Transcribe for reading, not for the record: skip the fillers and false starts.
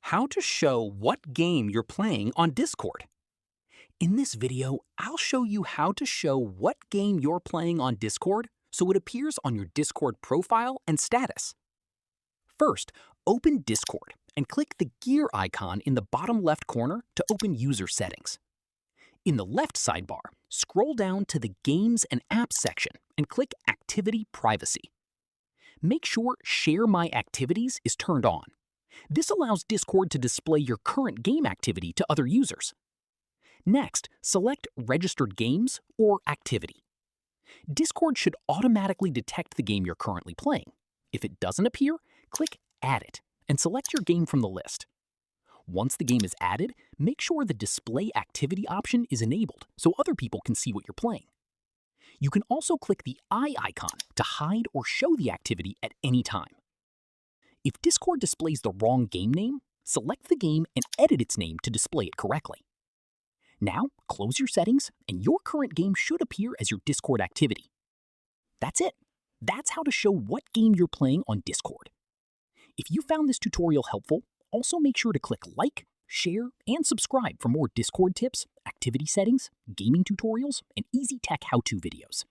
how to show what game you're playing on Discord. In this video, I'll show you how to show what game you're playing on Discord so it appears on your Discord profile and status. First, open Discord and click the gear icon in the bottom left corner to open user settings. In the left sidebar, scroll down to the Games and Apps section and click Activity Privacy. Make sure Share My Activities is turned on. This allows Discord to display your current game activity to other users. Next, select Registered Games or Activity. Discord should automatically detect the game you're currently playing. If it doesn't appear, click Add It and select your game from the list. Once the game is added, make sure the Display Activity option is enabled so other people can see what you're playing. You can also click the eye icon to hide or show the activity at any time. If Discord displays the wrong game name, select the game and edit its name to display it correctly. Now, close your settings and your current game should appear as your Discord activity. That's it. That's how to show what game you're playing on Discord. If you found this tutorial helpful, also make sure to click like, share, and subscribe for more Discord tips, activity settings, gaming tutorials, and easy tech how-to videos.